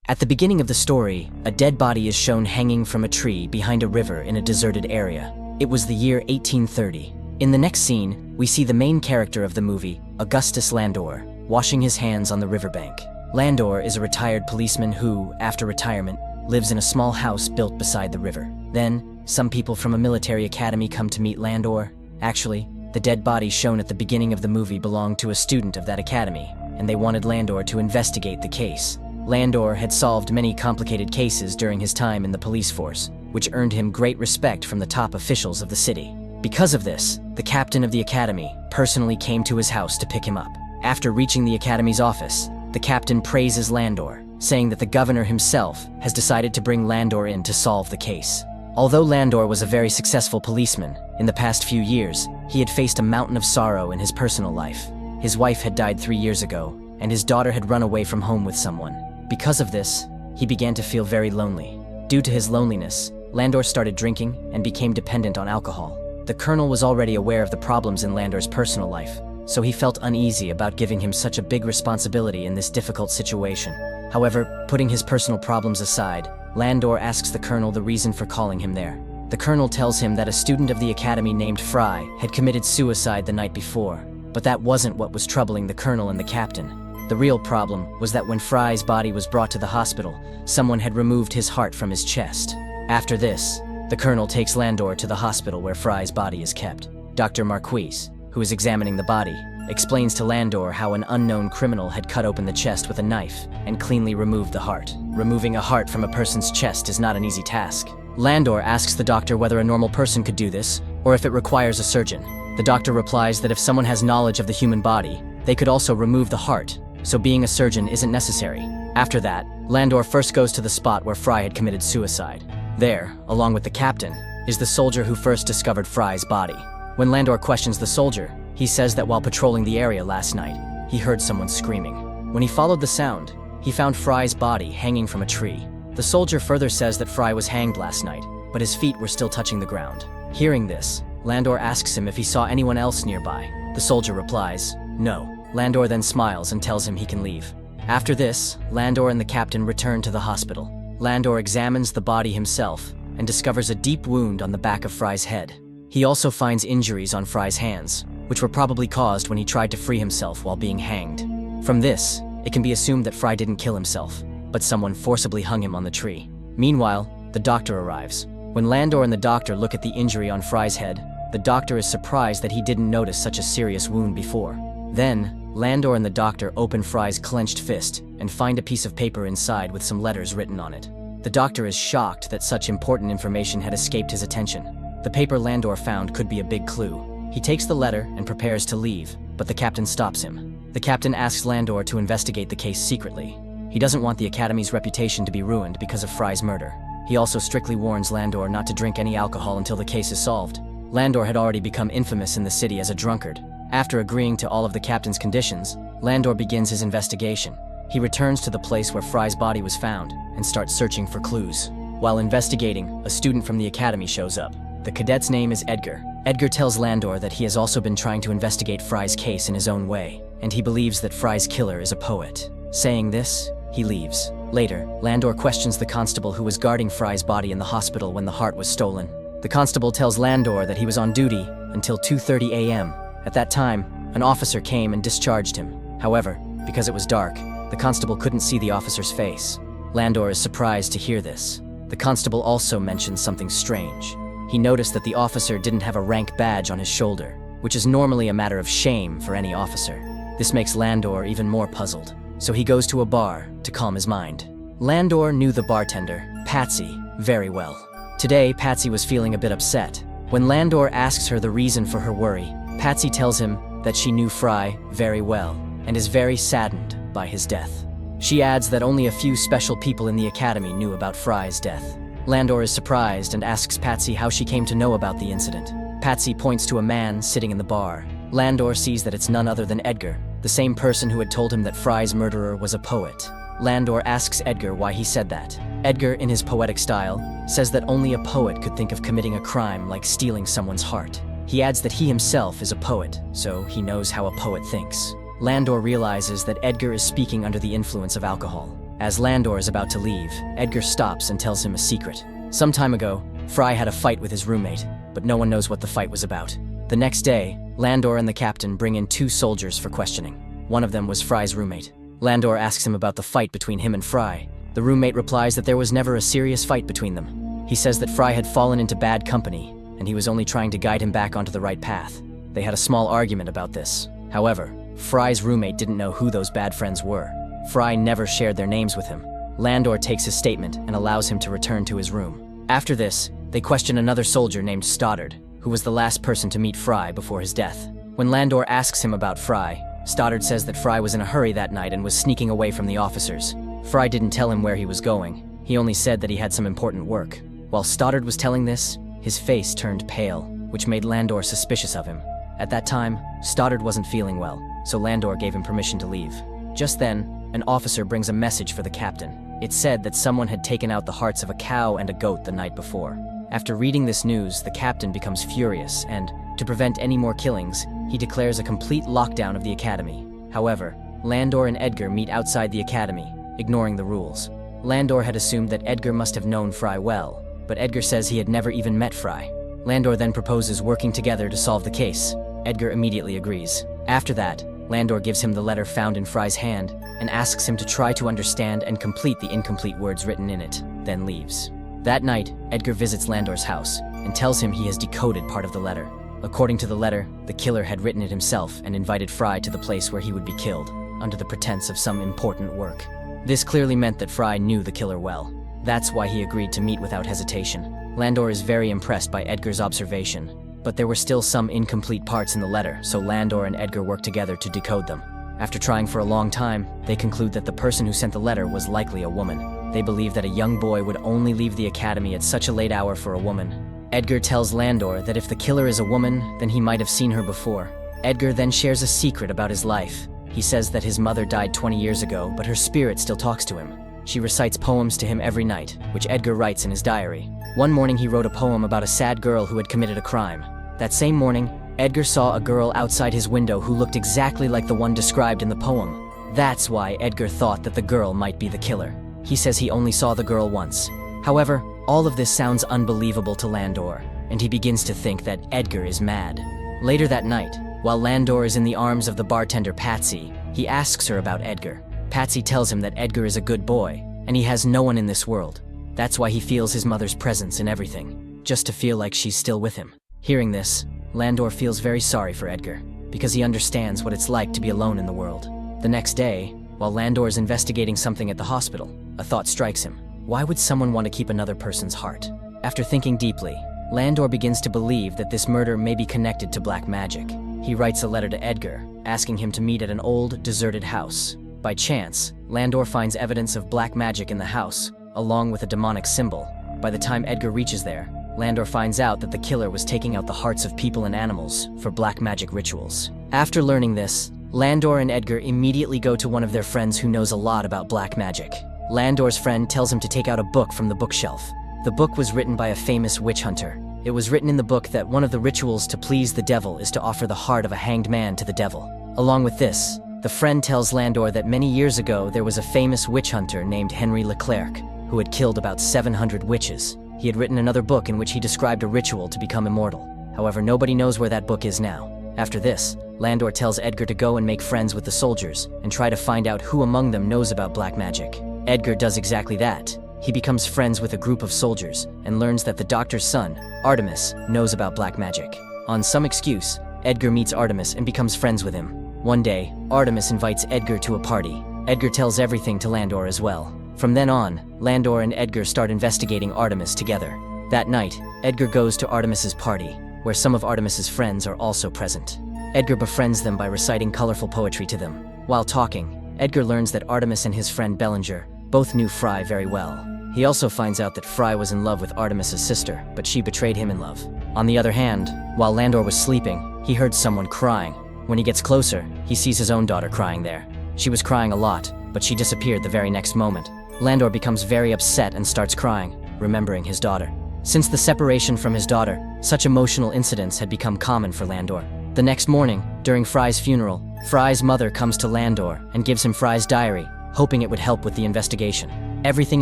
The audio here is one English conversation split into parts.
At the beginning of the story, a dead body is shown hanging from a tree behind a river in a deserted area. It was the year 1830. In the next scene, we see the main character of the movie, Augustus Landor, washing his hands on the riverbank. Landor is a retired policeman who, after retirement, lives in a small house built beside the river. Then, some people from a military academy come to meet Landor. Actually, the dead body shown at the beginning of the movie belonged to a student of that academy, and they wanted Landor to investigate the case. Landor had solved many complicated cases during his time in the police force, which earned him great respect from the top officials of the city. Because of this, the captain of the academy personally came to his house to pick him up. After reaching the academy's office, the captain praises Landor, saying that the governor himself has decided to bring Landor in to solve the case. Although Landor was a very successful policeman, in the past few years, he had faced a mountain of sorrow in his personal life. His wife had died 3 years ago, and his daughter had run away from home with someone. Because of this, he began to feel very lonely. Due to his loneliness, Landor started drinking and became dependent on alcohol. The colonel was already aware of the problems in Landor's personal life, so he felt uneasy about giving him such a big responsibility in this difficult situation. However, putting his personal problems aside, Landor asks the colonel the reason for calling him there. The colonel tells him that a student of the academy named Fry had committed suicide the night before, but that wasn't what was troubling the colonel and the captain. The real problem was that when Fry's body was brought to the hospital, someone had removed his heart from his chest. After this, the colonel takes Landor to the hospital where Fry's body is kept. Dr. Marquise, who is examining the body, explains to Landor how an unknown criminal had cut open the chest with a knife and cleanly removed the heart. Removing a heart from a person's chest is not an easy task. Landor asks the doctor whether a normal person could do this, or if it requires a surgeon. The doctor replies that if someone has knowledge of the human body, they could also remove the heart, so being a surgeon isn't necessary. After that, Landor first goes to the spot where Fry had committed suicide. There, along with the captain, is the soldier who first discovered Fry's body. When Landor questions the soldier, he says that while patrolling the area last night, he heard someone screaming. When he followed the sound, he found Fry's body hanging from a tree. The soldier further says that Fry was hanged last night, but his feet were still touching the ground. Hearing this, Landor asks him if he saw anyone else nearby. The soldier replies, no. Landor then smiles and tells him he can leave. After this, Landor and the captain return to the hospital. Landor examines the body himself and discovers a deep wound on the back of Fry's head. He also finds injuries on Fry's hands, which were probably caused when he tried to free himself while being hanged. From this, it can be assumed that Fry didn't kill himself, but someone forcibly hung him on the tree. Meanwhile, the doctor arrives. When Landor and the doctor look at the injury on Fry's head, the doctor is surprised that he didn't notice such a serious wound before. Then, Landor and the doctor open Fry's clenched fist and find a piece of paper inside with some letters written on it. The doctor is shocked that such important information had escaped his attention. The paper Landor found could be a big clue. He takes the letter and prepares to leave, but the captain stops him. The captain asks Landor to investigate the case secretly. He doesn't want the academy's reputation to be ruined because of Fry's murder. He also strictly warns Landor not to drink any alcohol until the case is solved. Landor had already become infamous in the city as a drunkard. After agreeing to all of the captain's conditions, Landor begins his investigation. He returns to the place where Fry's body was found and starts searching for clues. While investigating, a student from the academy shows up. The cadet's name is Edgar. Edgar tells Landor that he has also been trying to investigate Fry's case in his own way, and he believes that Fry's killer is a poet. Saying this, he leaves. Later, Landor questions the constable who was guarding Fry's body in the hospital when the heart was stolen. The constable tells Landor that he was on duty until 2:30 a.m. At that time, an officer came and discharged him. However, because it was dark, the constable couldn't see the officer's face. Landor is surprised to hear this. The constable also mentions something strange. He noticed that the officer didn't have a rank badge on his shoulder, which is normally a matter of shame for any officer. This makes Landor even more puzzled, so he goes to a bar to calm his mind. Landor knew the bartender, Patsy, very well. Today, Patsy was feeling a bit upset. When Landor asks her the reason for her worry, Patsy tells him that she knew Fry very well and is very saddened by his death. She adds that only a few special people in the academy knew about Fry's death. Landor is surprised and asks Patsy how she came to know about the incident. Patsy points to a man sitting in the bar. Landor sees that it's none other than Edgar, the same person who had told him that Fry's murderer was a poet. Landor asks Edgar why he said that. Edgar, in his poetic style, says that only a poet could think of committing a crime like stealing someone's heart. He adds that he himself is a poet, so he knows how a poet thinks. Landor realizes that Edgar is speaking under the influence of alcohol. As Landor is about to leave, Edgar stops and tells him a secret. Some time ago, Fry had a fight with his roommate, but no one knows what the fight was about. The next day, Landor and the captain bring in 2 soldiers for questioning. One of them was Fry's roommate. Landor asks him about the fight between him and Fry. The roommate replies that there was never a serious fight between them. He says that Fry had fallen into bad company, and he was only trying to guide him back onto the right path. They had a small argument about this. However, Fry's roommate didn't know who those bad friends were. Fry never shared their names with him. Landor takes his statement and allows him to return to his room. After this, they question another soldier named Stoddard, who was the last person to meet Fry before his death. When Landor asks him about Fry, Stoddard says that Fry was in a hurry that night and was sneaking away from the officers. Fry didn't tell him where he was going. He only said that he had some important work. While Stoddard was telling this, his face turned pale, which made Landor suspicious of him. At that time, Stoddard wasn't feeling well, so Landor gave him permission to leave. Just then, an officer brings a message for the captain. It said that someone had taken out the hearts of a cow and a goat the night before. After reading this news, the captain becomes furious and, to prevent any more killings, he declares a complete lockdown of the academy. However, Landor and Edgar meet outside the academy, ignoring the rules. Landor had assumed that Edgar must have known Fry well, but Edgar says he had never even met Fry. Landor then proposes working together to solve the case. Edgar immediately agrees. After that, Landor gives him the letter found in Fry's hand and asks him to try to understand and complete the incomplete words written in it, then leaves. That night, Edgar visits Landor's house and tells him he has decoded part of the letter. According to the letter, the killer had written it himself and invited Fry to the place where he would be killed, under the pretense of some important work. This clearly meant that Fry knew the killer well. That's why he agreed to meet without hesitation. Landor is very impressed by Edgar's observation, but there were still some incomplete parts in the letter, so Landor and Edgar work together to decode them. After trying for a long time, they conclude that the person who sent the letter was likely a woman. They believe that a young boy would only leave the academy at such a late hour for a woman. Edgar tells Landor that if the killer is a woman, then he might have seen her before. Edgar then shares a secret about his life. He says that his mother died 20 years ago, but her spirit still talks to him. She recites poems to him every night, which Edgar writes in his diary. One morning he wrote a poem about a sad girl who had committed a crime. That same morning, Edgar saw a girl outside his window who looked exactly like the one described in the poem. That's why Edgar thought that the girl might be the killer. He says he only saw the girl once. However, all of this sounds unbelievable to Landor, and he begins to think that Edgar is mad. Later that night, while Landor is in the arms of the bartender Patsy, he asks her about Edgar. Patsy tells him that Edgar is a good boy, and he has no one in this world. That's why he feels his mother's presence in everything, just to feel like she's still with him. Hearing this, Landor feels very sorry for Edgar, because he understands what it's like to be alone in the world. The next day, while Landor is investigating something at the hospital, a thought strikes him. Why would someone want to keep another person's heart? After thinking deeply, Landor begins to believe that this murder may be connected to black magic. He writes a letter to Edgar, asking him to meet at an old, deserted house. By chance, Landor finds evidence of black magic in the house, along with a demonic symbol. By the time Edgar reaches there, Landor finds out that the killer was taking out the hearts of people and animals for black magic rituals. After learning this, Landor and Edgar immediately go to one of their friends who knows a lot about black magic. Landor's friend tells him to take out a book from the bookshelf. The book was written by a famous witch hunter. It was written in the book that one of the rituals to please the devil is to offer the heart of a hanged man to the devil. Along with this, the friend tells Landor that many years ago there was a famous witch hunter named Henry Leclerc, who had killed about 700 witches. He had written another book in which he described a ritual to become immortal. However, nobody knows where that book is now. After this, Landor tells Edgar to go and make friends with the soldiers and try to find out who among them knows about black magic. Edgar does exactly that. He becomes friends with a group of soldiers and learns that the doctor's son, Artemis, knows about black magic. On some excuse, Edgar meets Artemis and becomes friends with him. One day, Artemis invites Edgar to a party. Edgar tells everything to Landor as well. From then on, Landor and Edgar start investigating Artemis together. That night, Edgar goes to Artemis's party, where some of Artemis's friends are also present. Edgar befriends them by reciting colorful poetry to them. While talking, Edgar learns that Artemis and his friend Bellinger both knew Fry very well. He also finds out that Fry was in love with Artemis's sister, but she betrayed him in love. On the other hand, while Landor was sleeping, he heard someone crying. When he gets closer, he sees his own daughter crying there. She was crying a lot, but she disappeared the very next moment. Landor becomes very upset and starts crying, remembering his daughter. Since the separation from his daughter, such emotional incidents had become common for Landor. The next morning, during Fry's funeral, Fry's mother comes to Landor and gives him Fry's diary. hoping it would help with the investigation. Everything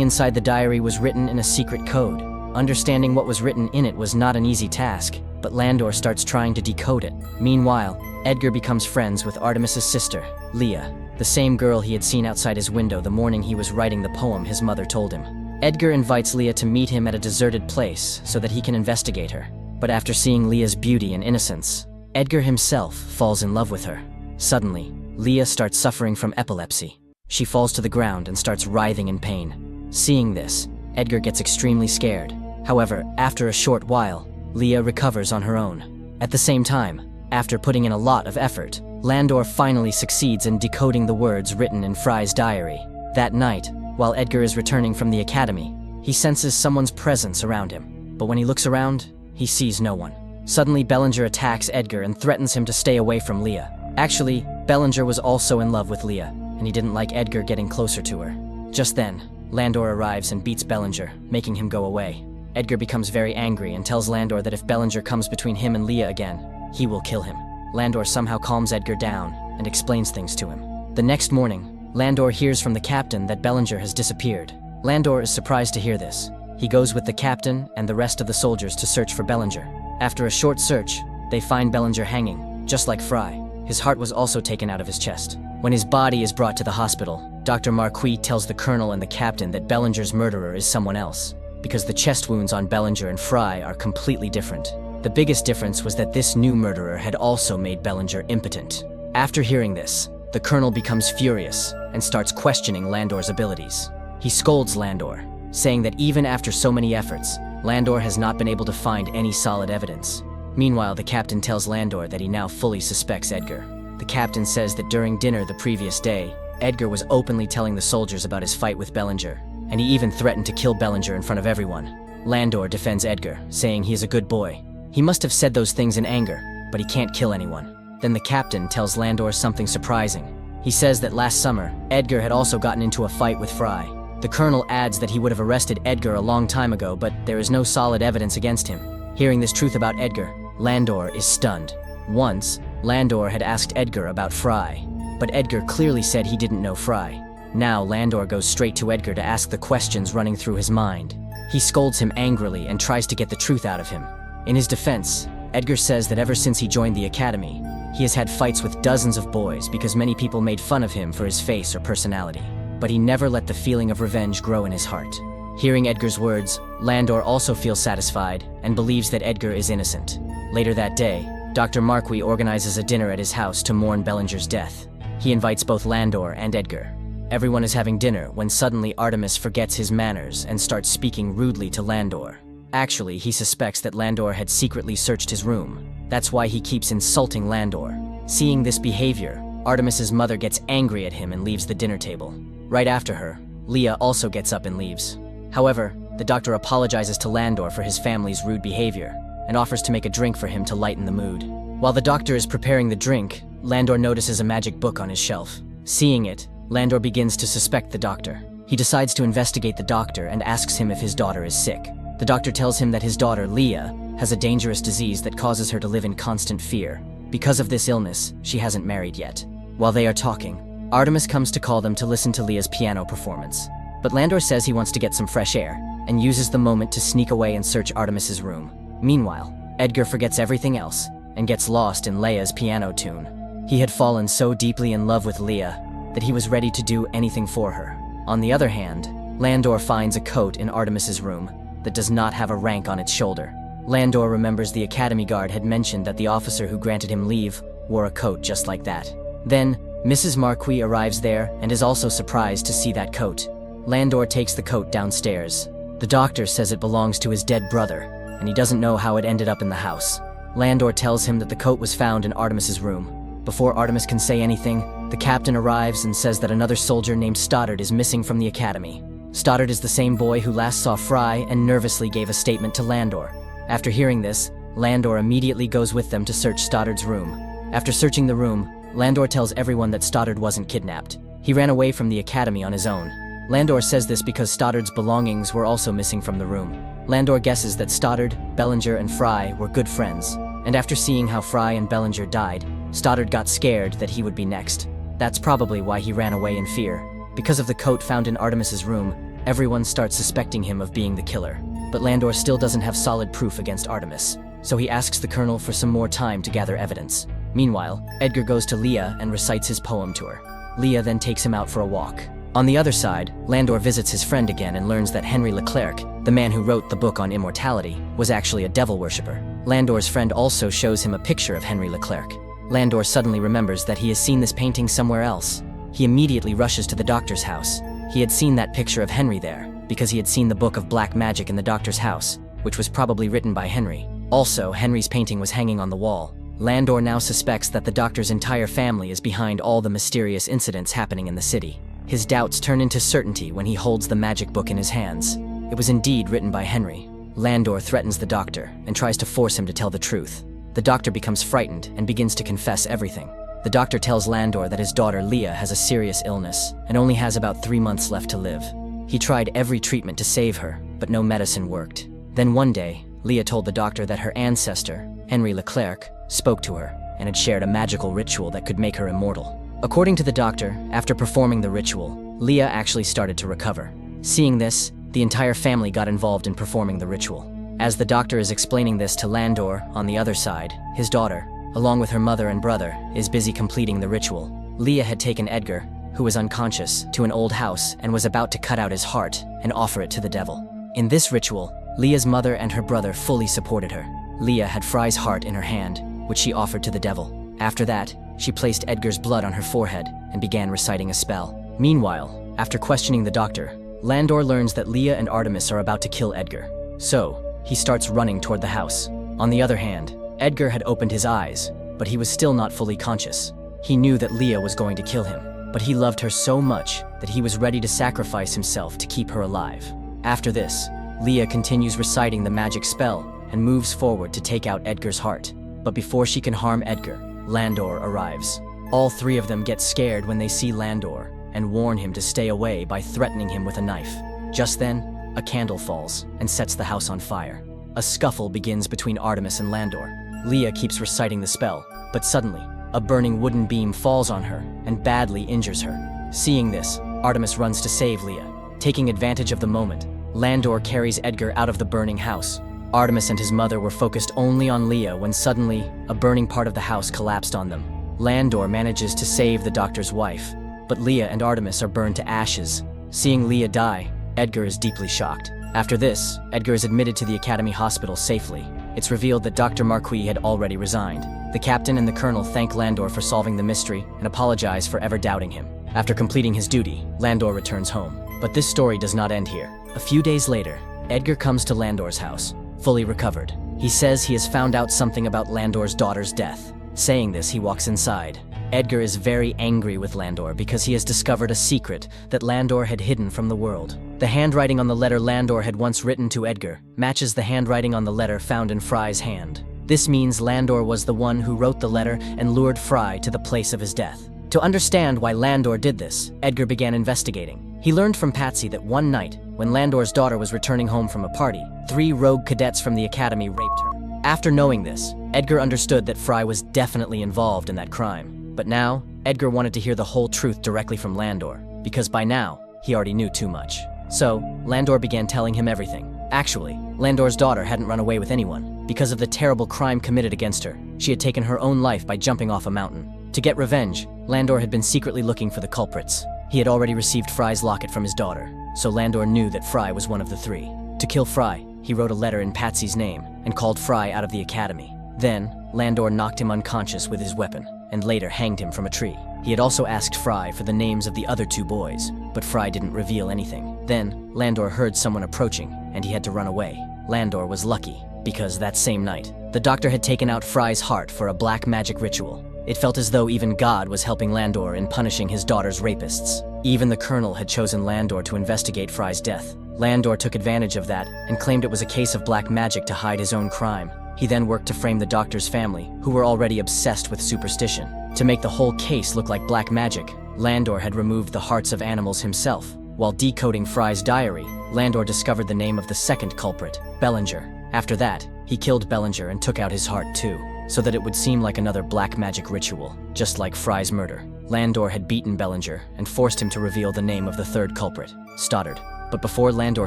inside the diary was written in a secret code. Understanding what was written in it was not an easy task, but Landor starts trying to decode it. Meanwhile, Edgar becomes friends with Artemis's sister, Leah, the same girl he had seen outside his window the morning he was writing the poem his mother told him. Edgar invites Leah to meet him at a deserted place so that he can investigate her. But after seeing Leah's beauty and innocence, Edgar himself falls in love with her. Suddenly, Leah starts suffering from epilepsy. She falls to the ground and starts writhing in pain. Seeing this, Edgar gets extremely scared. However, after a short while, Leah recovers on her own. At the same time, after putting in a lot of effort, Landor finally succeeds in decoding the words written in Fry's diary. That night, while Edgar is returning from the academy, he senses someone's presence around him. But when he looks around, he sees no one. Suddenly, Bellinger attacks Edgar and threatens him to stay away from Leah. Actually, Bellinger was also in love with Leah, and he didn't like Edgar getting closer to her. Just then, Landor arrives and beats Bellinger, making him go away. Edgar becomes very angry and tells Landor that if Bellinger comes between him and Leah again, he will kill him. Landor somehow calms Edgar down and explains things to him. The next morning, Landor hears from the captain that Bellinger has disappeared. Landor is surprised to hear this. He goes with the captain and the rest of the soldiers to search for Bellinger. After a short search, they find Bellinger hanging, just like Fry. His heart was also taken out of his chest. When his body is brought to the hospital, Dr. Marquis tells the colonel and the captain that Bellinger's murderer is someone else, because the chest wounds on Bellinger and Fry are completely different. The biggest difference was that this new murderer had also made Bellinger impotent. After hearing this, the colonel becomes furious and starts questioning Landor's abilities. He scolds Landor, saying that even after so many efforts, Landor has not been able to find any solid evidence. Meanwhile, the captain tells Landor that he now fully suspects Edgar. The captain says that during dinner the previous day, Edgar was openly telling the soldiers about his fight with Bellinger, and he even threatened to kill Bellinger in front of everyone. Landor defends Edgar, saying he is a good boy. He must have said those things in anger, but he can't kill anyone. Then the captain tells Landor something surprising. He says that last summer, Edgar had also gotten into a fight with Fry. The colonel adds that he would have arrested Edgar a long time ago, but there is no solid evidence against him. Hearing this truth about Edgar, Landor is stunned. Once, Landor had asked Edgar about Fry, but Edgar clearly said he didn't know Fry. Now Landor goes straight to Edgar to ask the questions running through his mind. He scolds him angrily and tries to get the truth out of him. In his defense, Edgar says that ever since he joined the academy, he has had fights with dozens of boys because many people made fun of him for his face or personality. But he never let the feeling of revenge grow in his heart. Hearing Edgar's words, Landor also feels satisfied and believes that Edgar is innocent. Later that day, Dr. Marquis organizes a dinner at his house to mourn Bellinger's death. He invites both Landor and Edgar. Everyone is having dinner when suddenly Artemis forgets his manners and starts speaking rudely to Landor. Actually, he suspects that Landor had secretly searched his room. That's why he keeps insulting Landor. Seeing this behavior, Artemis's mother gets angry at him and leaves the dinner table. Right after her, Leah also gets up and leaves. However, the doctor apologizes to Landor for his family's rude behavior and offers to make a drink for him to lighten the mood. While the doctor is preparing the drink, Landor notices a magic book on his shelf. Seeing it, Landor begins to suspect the doctor. He decides to investigate the doctor and asks him if his daughter is sick. The doctor tells him that his daughter, Leah, has a dangerous disease that causes her to live in constant fear. Because of this illness, she hasn't married yet. While they are talking, Artemis comes to call them to listen to Leah's piano performance. But Landor says he wants to get some fresh air and uses the moment to sneak away and search Artemis's room. Meanwhile, Edgar forgets everything else and gets lost in Leah's piano tune. He had fallen so deeply in love with Leah that he was ready to do anything for her. On the other hand, Landor finds a coat in Artemis's room that does not have a rank on its shoulder. Landor remembers the academy guard had mentioned that the officer who granted him leave wore a coat just like that. Then, Mrs. Marquis arrives there and is also surprised to see that coat. Landor takes the coat downstairs. The doctor says it belongs to his dead brother, and he doesn't know how it ended up in the house. Landor tells him that the coat was found in Artemis's room. Before Artemis can say anything, the captain arrives and says that another soldier named Stoddard is missing from the academy. Stoddard is the same boy who last saw Fry and nervously gave a statement to Landor. After hearing this, Landor immediately goes with them to search Stoddard's room. After searching the room, Landor tells everyone that Stoddard wasn't kidnapped. He ran away from the academy on his own. Landor says this because Stoddard's belongings were also missing from the room. Landor guesses that Stoddard, Bellinger, and Fry were good friends, and after seeing how Fry and Bellinger died, Stoddard got scared that he would be next. That's probably why he ran away in fear. Because of the coat found in Artemis's room, everyone starts suspecting him of being the killer. But Landor still doesn't have solid proof against Artemis, so he asks the Colonel for some more time to gather evidence. Meanwhile, Edgar goes to Leah and recites his poem to her. Leah then takes him out for a walk. On the other side, Landor visits his friend again and learns that Henry Leclerc, the man who wrote the book on immortality, was actually a devil worshipper. Landor's friend also shows him a picture of Henry Leclerc. Landor suddenly remembers that he has seen this painting somewhere else. He immediately rushes to the doctor's house. He had seen that picture of Henry there, because he had seen the book of black magic in the doctor's house, which was probably written by Henry. Also, Henry's painting was hanging on the wall. Landor now suspects that the doctor's entire family is behind all the mysterious incidents happening in the city. His doubts turn into certainty when he holds the magic book in his hands. It was indeed written by Henry. Landor threatens the doctor and tries to force him to tell the truth. The doctor becomes frightened and begins to confess everything. The doctor tells Landor that his daughter Leah has a serious illness and only has about 3 months left to live. He tried every treatment to save her, but no medicine worked. Then one day, Leah told the doctor that her ancestor, Henry Leclerc, spoke to her and had shared a magical ritual that could make her immortal. According to the doctor, after performing the ritual, Leah actually started to recover. Seeing this, the entire family got involved in performing the ritual. As the doctor is explaining this to Landor, on the other side, his daughter, along with her mother and brother, is busy completing the ritual. Leah had taken Edgar, who was unconscious, to an old house and was about to cut out his heart and offer it to the devil. In this ritual, Leah's mother and her brother fully supported her. Leah had Fry's heart in her hand, which she offered to the devil. After that, she placed Edgar's blood on her forehead and began reciting a spell. Meanwhile, after questioning the doctor, Landor learns that Leah and Artemis are about to kill Edgar. So, he starts running toward the house. On the other hand, Edgar had opened his eyes, but he was still not fully conscious. He knew that Leah was going to kill him, but he loved her so much that he was ready to sacrifice himself to keep her alive. After this, Leah continues reciting the magic spell and moves forward to take out Edgar's heart. But before she can harm Edgar, Landor arrives. All 3 of them get scared when they see Landor and warn him to stay away by threatening him with a knife. Just then, a candle falls and sets the house on fire. A scuffle begins between Artemis and Landor. Leah keeps reciting the spell, but suddenly, a burning wooden beam falls on her and badly injures her. Seeing this, Artemis runs to save Leah. Taking advantage of the moment, Landor carries Edgar out of the burning house. Artemis and his mother were focused only on Leah when suddenly, a burning part of the house collapsed on them. Landor manages to save the doctor's wife, but Leah and Artemis are burned to ashes. Seeing Leah die, Edgar is deeply shocked. After this, Edgar is admitted to the Academy Hospital safely. It's revealed that Dr. Marquis had already resigned. The captain and the colonel thank Landor for solving the mystery and apologize for ever doubting him. After completing his duty, Landor returns home. But this story does not end here. A few days later, Edgar comes to Landor's house, fully recovered. He says he has found out something about Landor's daughter's death. Saying this, he walks inside. Edgar is very angry with Landor because he has discovered a secret that Landor had hidden from the world. The handwriting on the letter Landor had once written to Edgar matches the handwriting on the letter found in Fry's hand. This means Landor was the one who wrote the letter and lured Fry to the place of his death. To understand why Landor did this, Edgar began investigating. He learned from Patsy that one night, when Landor's daughter was returning home from a party, 3 rogue cadets from the academy raped her. After knowing this, Edgar understood that Fry was definitely involved in that crime. But now, Edgar wanted to hear the whole truth directly from Landor, because by now, he already knew too much. So, Landor began telling him everything. Actually, Landor's daughter hadn't run away with anyone. Because of the terrible crime committed against her, she had taken her own life by jumping off a mountain. To get revenge, Landor had been secretly looking for the culprits. He had already received Fry's locket from his daughter, so Landor knew that Fry was one of the 3. To kill Fry, he wrote a letter in Patsy's name and called Fry out of the academy. Then, Landor knocked him unconscious with his weapon, and later hanged him from a tree. He had also asked Fry for the names of the other 2 boys, but Fry didn't reveal anything. Then, Landor heard someone approaching, and he had to run away. Landor was lucky, because that same night, the doctor had taken out Fry's heart for a black magic ritual. It felt as though even God was helping Landor in punishing his daughter's rapists. Even the colonel had chosen Landor to investigate Fry's death. Landor took advantage of that and claimed it was a case of black magic to hide his own crime. He then worked to frame the doctor's family, who were already obsessed with superstition. To make the whole case look like black magic, Landor had removed the hearts of animals himself. While decoding Fry's diary, Landor discovered the name of the second culprit, Bellinger. After that, he killed Bellinger and took out his heart too, so that it would seem like another black magic ritual, just like Fry's murder. Landor had beaten Bellinger and forced him to reveal the name of the third culprit, Stoddard. But before Landor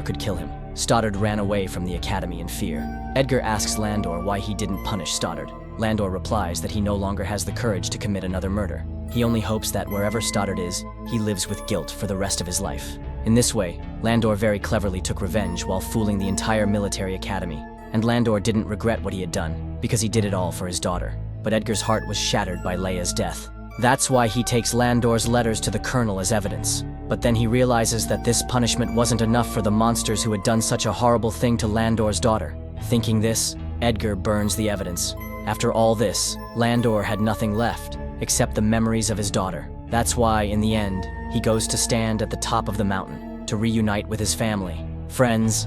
could kill him, Stoddard ran away from the academy in fear. Edgar asks Landor why he didn't punish Stoddard. Landor replies that he no longer has the courage to commit another murder. He only hopes that wherever Stoddard is, he lives with guilt for the rest of his life. In this way, Landor very cleverly took revenge while fooling the entire military academy. And Landor didn't regret what he had done, because he did it all for his daughter. But Edgar's heart was shattered by Leia's death. That's why he takes Landor's letters to the Colonel as evidence. But then he realizes that this punishment wasn't enough for the monsters who had done such a horrible thing to Landor's daughter. Thinking this, Edgar burns the evidence. After all this, Landor had nothing left, except the memories of his daughter. That's why, in the end, he goes to stand at the top of the mountain, to reunite with his family, friends,